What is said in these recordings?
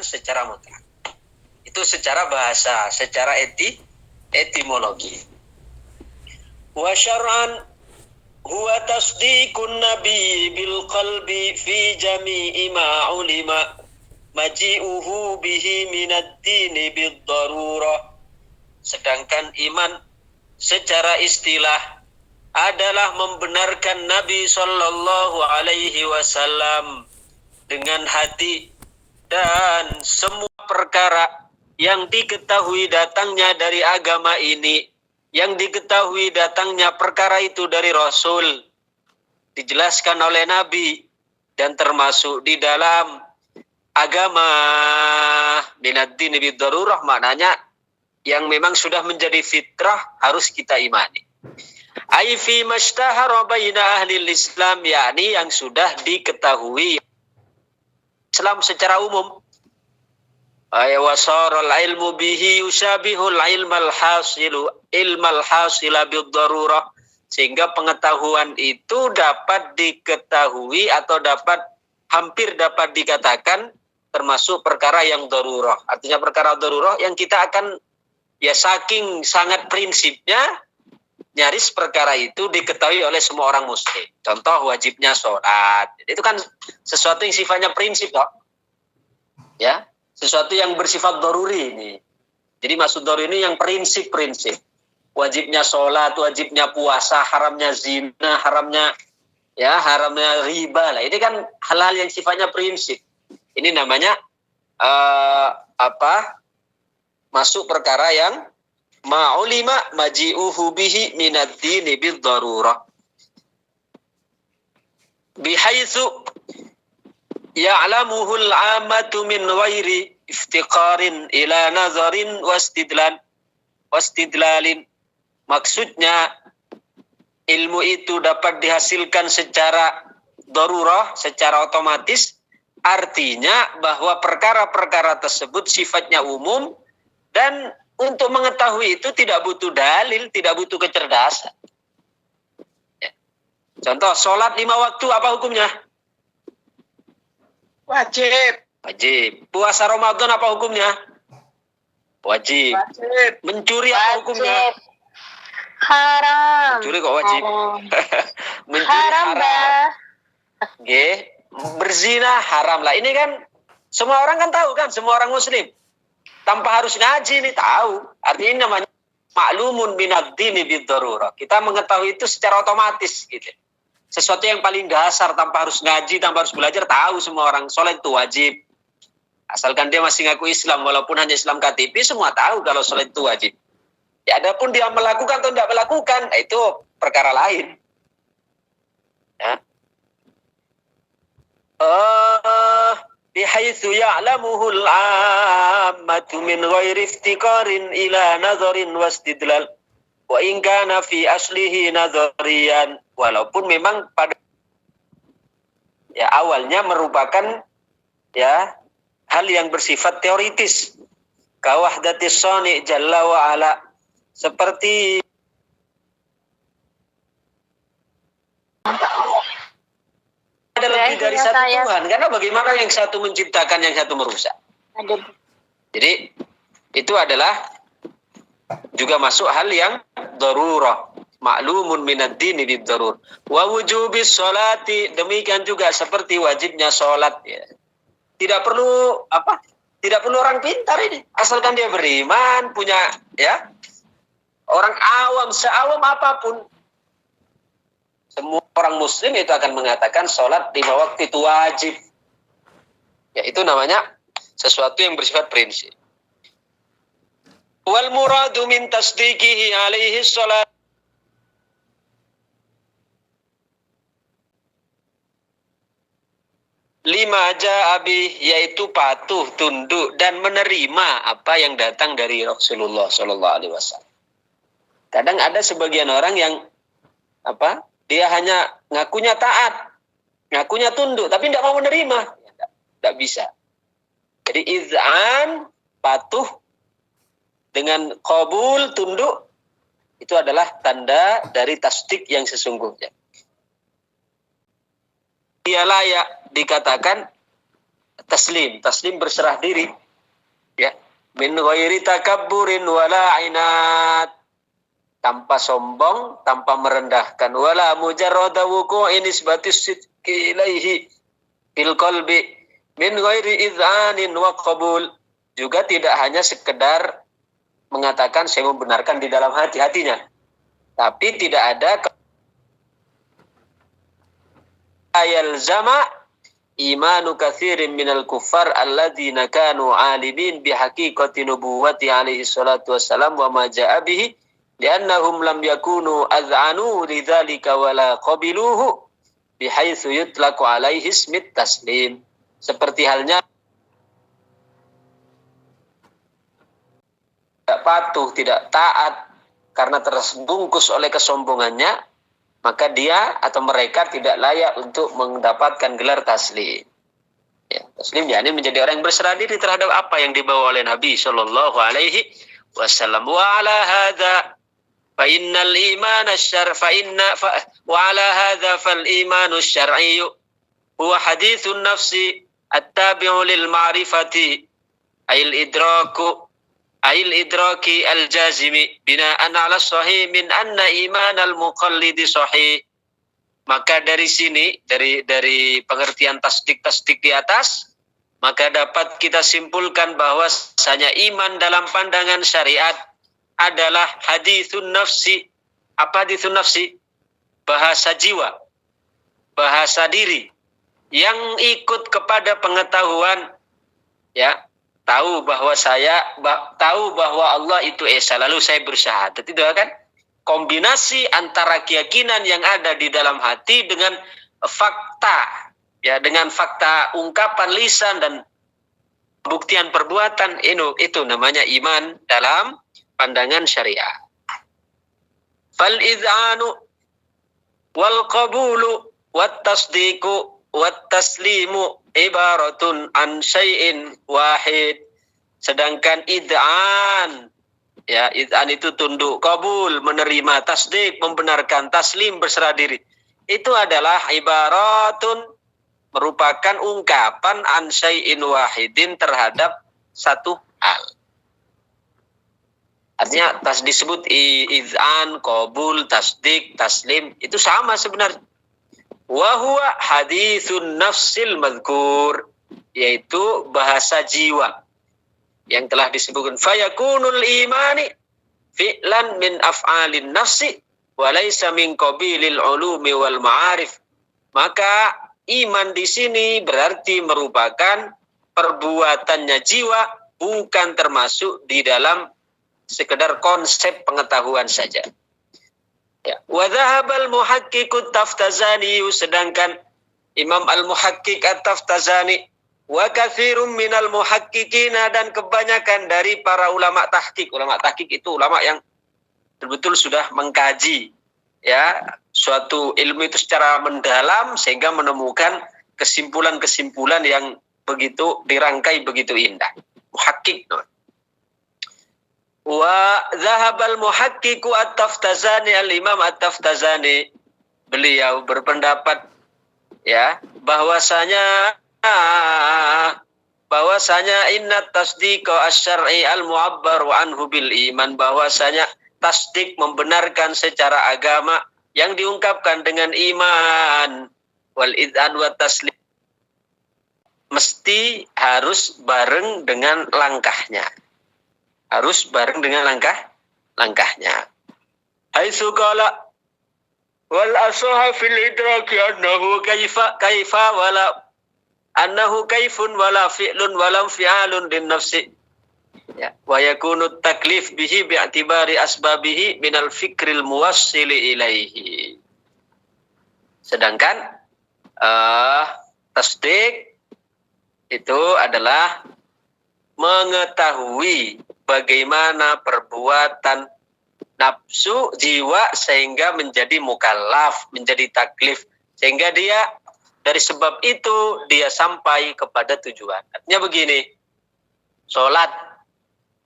secara mutlak. Itu secara bahasa, secara etimologi. Wa syar'an huwa tasdiqun nabi bil qalbi fi jami'i ma ulima maji'uhu bihi minad dini bid darurah. Sedangkan iman secara istilah adalah membenarkan Nabi Sallallahu Alaihi Wasallam dengan hati dan semua perkara yang diketahui datangnya dari agama ini, yang diketahui datangnya perkara itu dari Rasul, dijelaskan oleh Nabi dan termasuk di dalam agama minad dini bid darurah, maknanya yang memang sudah menjadi fitrah harus kita imani. Ai fi mashtahara baina ahli Islam, yakni yang sudah diketahui Islam secara umum. Ay wasaral ilmu bihi yusabihul ilmal hasila bid darurah, sehingga pengetahuan itu dapat diketahui atau hampir dapat dikatakan termasuk perkara yang darurah. Artinya perkara darurah yang kita akan saking sangat prinsipnya, nyaris perkara itu diketahui oleh semua orang muslim. Contoh wajibnya sholat. Itu kan sesuatu yang sifatnya prinsip, toh. Ya, sesuatu yang bersifat daruri ini. Jadi maksud daruri ini yang prinsip-prinsip. Wajibnya sholat, wajibnya puasa, haramnya zina, haramnya riba lah. Ini kan hal-hal yang sifatnya prinsip. Ini namanya masuk perkara yang ma'ulima maji'uhu bihi minad dini bid darurah. Bihaitsu ya'lamuhu al-'ammatu min ghairi iftiqarin ila nazarin wastidlalin. Maksudnya ilmu itu dapat dihasilkan secara darurah, secara otomatis. Artinya bahwa perkara-perkara tersebut sifatnya umum dan untuk mengetahui itu tidak butuh dalil, tidak butuh kecerdasan. Ya. Contoh, sholat 5 waktu apa hukumnya? Wajib. Wajib. Puasa Ramadan apa hukumnya? Wajib. Wajib. Mencuri apa hukumnya? Haram. Mencuri kok wajib? Mencuri haram. Oke. Berzina haram lah. Ini kan semua orang kan tahu kan, semua orang muslim. Tanpa harus ngaji nih tahu. Artinya namanya maklumun minad dini bid darurah. Kita mengetahui itu secara otomatis gitu. Sesuatu yang paling dasar tanpa harus ngaji, tanpa harus belajar, tahu semua orang. Sholat itu wajib. Asalkan dia masih ngaku Islam, walaupun hanya Islam KTP, semua tahu kalau sholat itu wajib. Ya, adapun dia melakukan atau tidak melakukan, itu perkara lain. Ya. Bihaitsu ya'lamuhu al-'ammatu min ghairi iftiqarin ila nazarin wastidlal wa in kana fi aslihi nazariyan, walaupun memang pada awalnya merupakan hal yang bersifat teoritis, ka wahdatis shani jalla wa ala, seperti ada lebih dari satu Tuhan, karena bagaimana yang satu menciptakan, yang satu merusak. Jadi itu adalah juga masuk hal yang darurah, maklumun minad dini bid darur. Wa wujubis sholati, demikian juga seperti wajibnya sholat. Ya. Tidak perlu orang pintar ini, asalkan dia beriman, punya orang awam, seawam apapun. Semua orang muslim itu akan mengatakan sholat 5 waktu itu wajib. Ya, itu namanya sesuatu yang bersifat prinsip. Wal muradu min tasdiqihi alaihi sholat. Lima ja'abi, yaitu patuh, tunduk, dan menerima apa yang datang dari Rasulullah Sallallahu Alaihi Wasallam. Kadang ada sebagian orang yang dia hanya ngakunya taat, ngakunya tunduk, tapi tidak mau menerima. Tidak bisa. Jadi iz'an, patuh, dengan qabul, tunduk, itu adalah tanda dari tasdik yang sesungguhnya. Dia layak dikatakan taslim berserah diri, ya, min ghairi takabburin wala inat, tanpa sombong, tanpa merendahkan, wala mujarrada wuqu'in isbatis sidqi ilaihi fil qalbi min ghairi idzanin wa qabul, juga tidak hanya sekedar mengatakan saya membenarkan di dalam hatinya, tapi tidak ada ayal zama imanu katsirin minal kuffar alladzina kanu alimin bihaqiqati nubuwwati alaihi salatu wassalam wa ma jaa bihi li'annahum lam yakunu az'anu lidzalika wala qabiluhu bihaitsu yutlaqu alaihi ismit taslim. Seperti halnya tidak patuh, tidak taat karena terbungkus oleh kesombongannya, maka dia atau mereka tidak layak untuk mendapatkan gelar taslim. Ya, taslim yakni menjadi orang yang berserah diri terhadap apa yang dibawa oleh Nabi Shallallahu Alaihi Wasallam. Wa ala hadza fa innal iman wa ala hadza fal iman asy-syar'i huwa haditsun nafsi at-tabi'u lil ma'rifati ayil idraki al-jazimi bina'an ala sahih min anna iman al-muqallidi sahih. Maka dari sini, dari pengertian tasdik di atas, maka dapat kita simpulkan bahwasanya iman dalam pandangan syariat adalah haditsun nafsi. Apa haditsun nafsi? Bahasa jiwa, bahasa diri yang ikut kepada pengetahuan, ya, tahu bahwa Allah itu esa, lalu saya bersyahadat. Itu kan kombinasi antara keyakinan yang ada di dalam hati dengan fakta, ya, dengan fakta ungkapan lisan dan buktian perbuatan. Itu namanya iman dalam pandangan syariah. Fal iz'anu wal qabulu wat tasdiqu wat taslimu ibaratun an syai'in wahid. Sedangkan id'an, ya, id'an itu tunduk, qabul menerima, tasdik membenarkan, taslim berserah diri. Itu adalah ibaratun, merupakan ungkapan an syai'in wahidin terhadap satu hal. Artinya disebut id'an, qabul, tasdik, taslim, itu sama sebenarnya. Wa huwa haditsun nafsil madhkur, yaitu bahasa jiwa yang telah disebutkan. Fayakunul imani fi'lan min af'alin nafsi wa laysa min qabilil ulumi wal ma'arif. Maka iman di sini berarti merupakan perbuatannya jiwa, bukan termasuk di dalam sekedar konsep pengetahuan saja. Ya. Wa dhahabal muhaqqiqut Taftazani, sedangkan Imam Al-Muhaqqiq At-Taftazani wa katsirum minal muhaqqiqina, dan kebanyakan dari para ulama tahqiq. Ulama tahqiq itu ulama yang betul-betul sudah mengkaji, ya, suatu ilmu itu secara mendalam sehingga menemukan kesimpulan-kesimpulan yang begitu dirangkai begitu indah. Muhaqqiq. Wa zahabal muhaqqiqu at-Taftazani, al-Imam at-Taftazani, beliau berpendapat, ya, bahwasanya inna tasdiqa asy-syar'i al-mu'abbaru anhu bil iman, bahwasanya tasdik membenarkan secara agama yang diungkapkan dengan iman, wal idzan wa taslim mesti harus bareng dengan langkahnya. Harus bareng dengan langkahnya. Haitsu qala wal asaha fil idraki annahu kaifa wala annahu kaifun wala fi'lun wala fi'alun lin nafsi, ya, wa yakunu taklif bihi bi'tibari asbabihi minal fikril muwassili ilaihi. Sedangkan tasdik itu adalah mengetahui bagaimana perbuatan nafsu jiwa sehingga menjadi mukallaf, menjadi taklif, sehingga dia dari sebab itu dia sampai kepada tujuan. Artinya begini, sholat,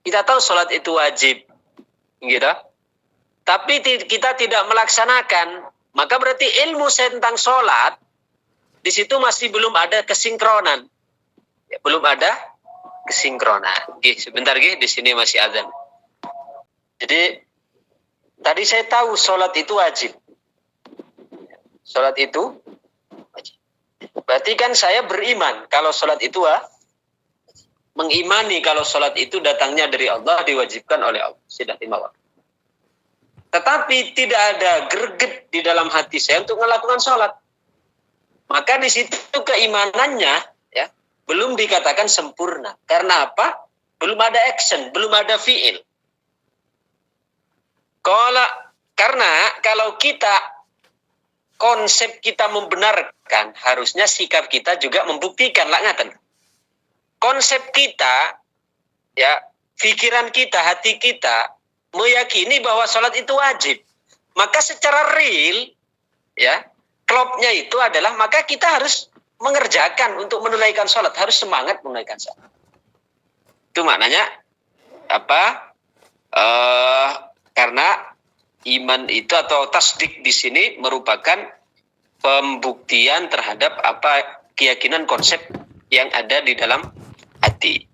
kita tahu sholat itu wajib, gitu. Tapi kita tidak melaksanakan, maka berarti ilmu tentang sholat di situ masih belum ada kesinkronan. Ya, belum ada kesinkronan. Sebentar di sini masih azan. Jadi tadi saya tahu sholat itu wajib. Sholat itu wajib. Berarti kan saya beriman kalau sholat itu mengimani kalau sholat itu datangnya dari Allah, diwajibkan oleh Allah. Sudah 5 waktu. Tetapi tidak ada greget di dalam hati saya untuk melakukan sholat. Maka di situ keimanannya ya belum dikatakan sempurna. Karena apa? Belum ada action, belum ada fiil. Karena kalau kita konsep kita membenarkan, harusnya sikap kita juga membuktikan. Ngaten. Konsep kita, ya, pikiran kita, hati kita meyakini bahwa sholat itu wajib. Maka secara real, ya, klopnya itu adalah maka kita harus mengerjakan untuk menunaikan sholat, harus semangat menunaikan sholat. Itu maknanya apa? Karena iman itu atau tasdik di sini merupakan pembuktian terhadap apa keyakinan konsep yang ada di dalam hati.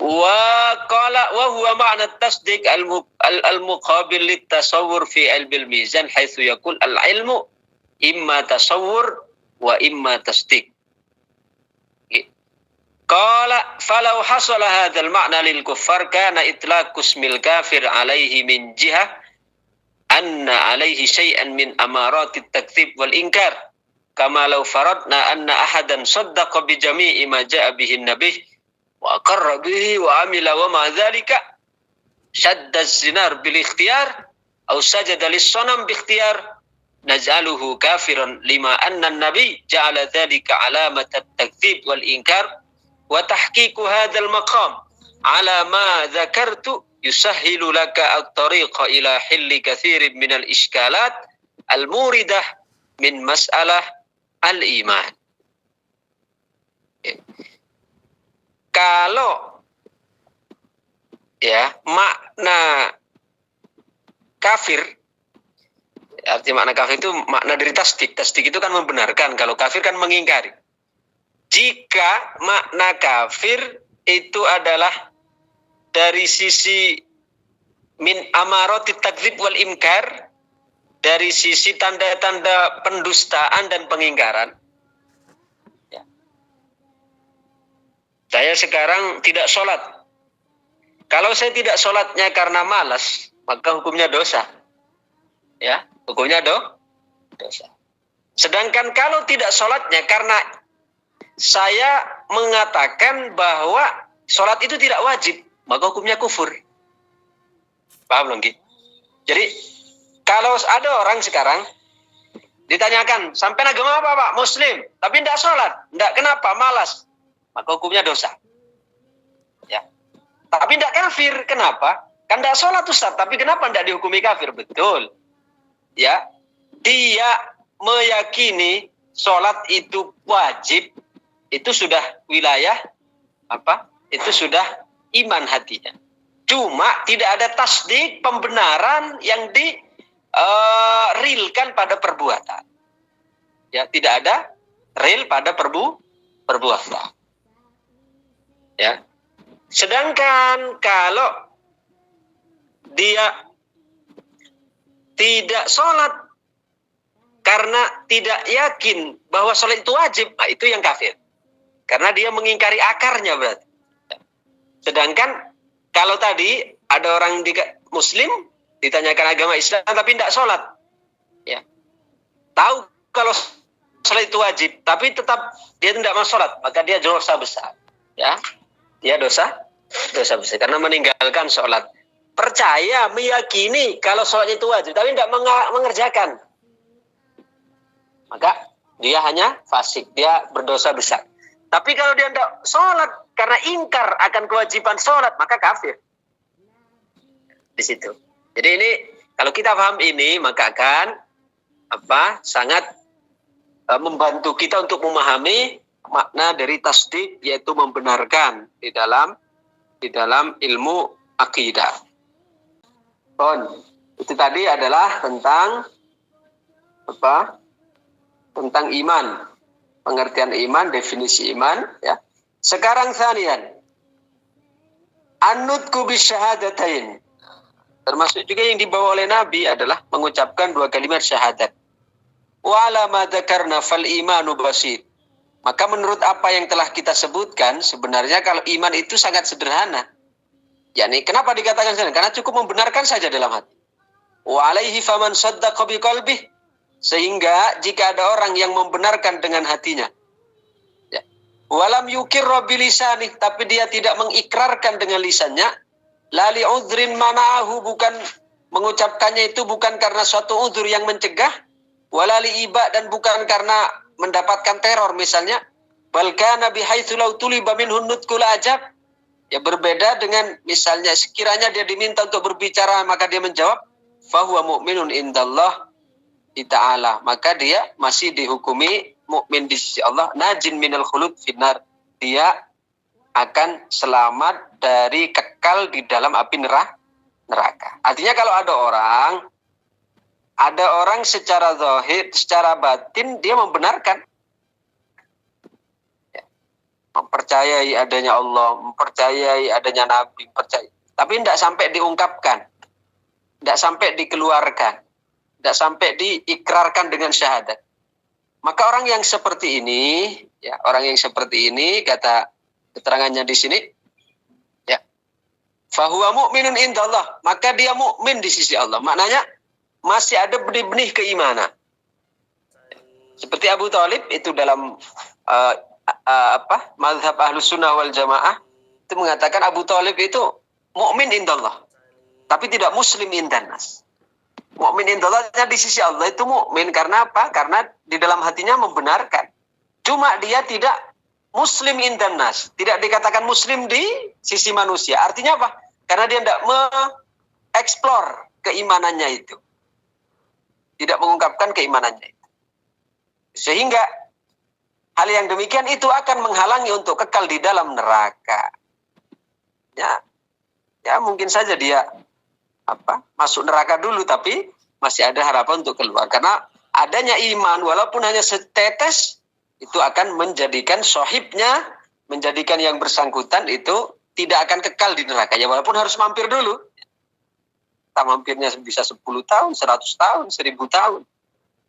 Wa huwa ma'na tasdik al-muqabil litasawwur fi ilbil mizan haitsu yaqul al-ilmu imma tasawwur wa imma tasdik. Qala falau hasala hadzal ma'na lil kuffar kana itlaqu ismil kafir alaihi min jihah anna alaihi syai'an min amaratit takdzib wal inkar kama law faradna anna ahadan saddaqa bi jami'i ma ja'a bihi an-nabiy wa aqarra bihi wa amila wa ma dzalika shadda az-zinar bil ikhtiyar aw sajada lis-sanam bi ikhtiyar naj'aluhu kafiran lima anna an-nabiy ja'ala dzalika alamatan takdzib wal inkar wa tahqiqu hadzal maqam ala ma dzakartu yusahhilu laka at-tariqa ila hilli katsirin min al-iskalat al-muridah min mas'alah al-iman. Kalau ya makna kafir, arti makna kafir itu makna dari tasdik. Tasdik itu kan membenarkan, kalau kafir kan mengingkari. Jika makna kafir itu adalah dari sisi min amaratit takdzib wal inkar, dari sisi tanda-tanda pendustaan dan pengingkaran. Ya. Saya sekarang tidak sholat. Kalau saya tidak sholatnya karena malas, maka hukumnya dosa. Ya, hukumnya dosa. Sedangkan kalau tidak sholatnya karena saya mengatakan bahwa sholat itu tidak wajib, maka hukumnya kufur. Paham belum, Ki? Jadi, kalau ada orang sekarang ditanyakan, sampai agama apa, Pak? Muslim, tapi tidak sholat. Tidak, kenapa? Malas. Maka hukumnya dosa. Ya. Tapi tidak kafir. Kenapa? Kan tidak sholat, Ustaz. Tapi kenapa tidak dihukumi kafir? Betul. Ya. Dia meyakini sholat itu wajib, itu sudah wilayah apa? Itu sudah iman hatinya. Cuma tidak ada tasdik, pembenaran yang realkan pada perbuatan. Ya, tidak ada real pada perbuatan. Ya. Sedangkan kalau dia tidak sholat karena tidak yakin bahwa sholat itu wajib, nah itu yang kafir. Karena dia mengingkari akarnya berarti. Sedangkan kalau tadi ada orang Muslim ditanyakan agama Islam tapi tidak sholat, ya, tahu kalau sholat itu wajib, tapi tetap dia tidak mau sholat, maka dia dosa besar, ya, dia dosa besar karena meninggalkan sholat. Percaya, meyakini kalau sholat itu wajib, tapi tidak mengerjakan, maka dia hanya fasik, dia berdosa besar. Tapi kalau dia tidak sholat karena ingkar akan kewajiban sholat, maka kafir. Di situ. Jadi ini kalau kita paham ini, maka akan sangat membantu kita untuk memahami makna dari tasdik, yaitu membenarkan di dalam ilmu akidah. Itu tadi adalah tentang tentang iman. pengertian iman, definisi iman. Ya. Sekarang thaniyan, an-nutqu bisyahadatain. Termasuk juga yang dibawa oleh Nabi adalah mengucapkan 2 kalimat syahadat. Wa ala ma dzakarna fal imanu basit. Maka menurut apa yang telah kita sebutkan, sebenarnya kalau iman itu sangat sederhana. Yani kenapa dikatakan sederhana? Karena cukup membenarkan saja dalam hati. Wa alaihi faman saddaqa biqalbih. Sehingga jika ada orang yang membenarkan dengan hatinya, ya. Walam yukir bilisanih, tapi dia tidak mengikrarkan dengan lisannya, lali udhrin mana'ahu, bukan mengucapkannya itu bukan karena suatu udhur yang mencegah, walali iba, dan bukan karena mendapatkan teror misalnya, balkana bihaitsu law tuliba minhun nutqul ajab. Ya, berbeda dengan misalnya sekiranya dia diminta untuk berbicara maka dia menjawab fahuwa mu'minun indallah ta'ala, maka dia masih dihukumi mukmin di sisi Allah, najin minal khulud finnar, dia akan selamat dari kekal di dalam api neraka. Artinya kalau ada orang secara zahir, secara batin dia membenarkan, ya, mempercayai adanya Allah, mempercayai adanya Nabi, tapi tidak sampai diungkapkan, tidak sampai dikeluarkan, tidak sampai diikrarkan dengan syahadat. Maka orang yang seperti ini, ya, orang yang seperti ini, kata keterangannya di sini, ya, fahuwa mu'minun indallah, maka dia mukmin di sisi Allah. Maknanya masih ada benih-benih keimanan. Seperti Abu Thalib itu dalam mazhab Ahlus Sunnah wal Jamaah itu mengatakan Abu Thalib itu mukmin indallah, tapi tidak muslim indannas. Mukmin indallahnya di sisi Allah itu mukmin karena apa? Karena di dalam hatinya membenarkan. Cuma dia tidak muslim indannas, tidak dikatakan muslim di sisi manusia. Artinya apa? Karena dia tidak mengeksplor keimanannya itu. Tidak mengungkapkan keimanannya itu. Sehingga hal yang demikian itu akan menghalangi untuk kekal di dalam neraka. Ya mungkin saja dia masuk neraka dulu, tapi masih ada harapan untuk keluar. Karena adanya iman walaupun hanya setetes itu akan menjadikan sohibnya, menjadikan yang bersangkutan itu tidak akan kekal di neraka. Ya walaupun harus mampir dulu. Mampirnya bisa 10 tahun, 100 tahun, 1000 tahun.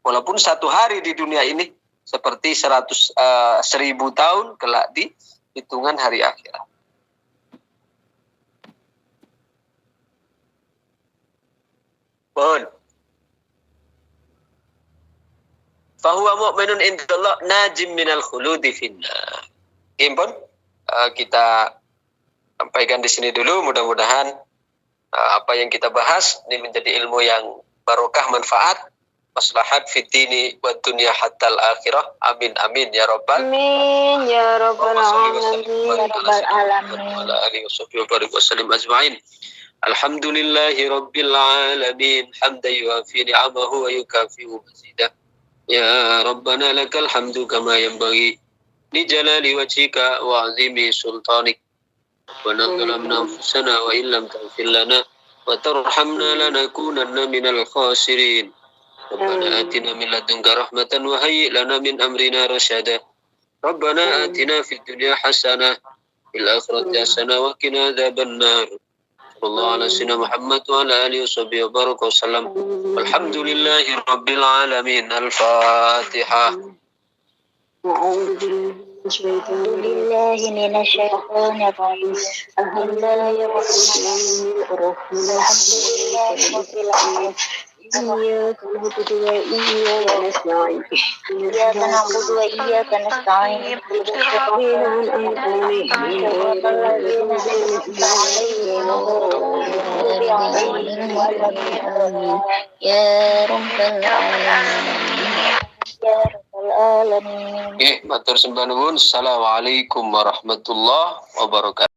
Walaupun satu hari di dunia ini seperti 1000 tahun kelak di hitungan hari akhirat. Mohon. Fahuwa mu'minun indallah najim minal khuludi finnar. Impun, kita sampaikan di sini dulu, mudah-mudahan apa yang kita bahas ini menjadi ilmu yang barokah, manfaat, maslahat fitini wa dunya hatta al-akhirah. Amin amin ya rabbal amin ya rabbal alamin. Ala alihi wa sallam ajma'in. Alhamdulillahi rabbil alamin, hamdan yuafi ni'amahu wa yukafi'u mazidah. Ya rabbana lakal hamdu kama yanbaghi li jalali wajhika wa 'azimi sultanik. ربنا ظلمنا أنفسنا وإن لم تغفر لنا وترحمنا لنكونن من الخاسرين. ربنا آتنا من لدنك رحمة وهيئ لنا من أمرنا رشدا. ربنا آتنا في الدنيا حسنة في الآخرة حسنة وقنا عذاب النار. صلى الله على سيدنا محمد وعلى آله وصحبه وبارك وسلم. والحمد لله رب العالمين. الفاتحة. أعوذ بالله من الشيطان الرجيم. الحمد لله رب العالمين. إياك نعبد وإياك نستعين. إياك نعبد وإياك نستعين. يا رب العالمين. Matur sembah nuwun. Assalamualaikum warahmatullahi wabarakatuh.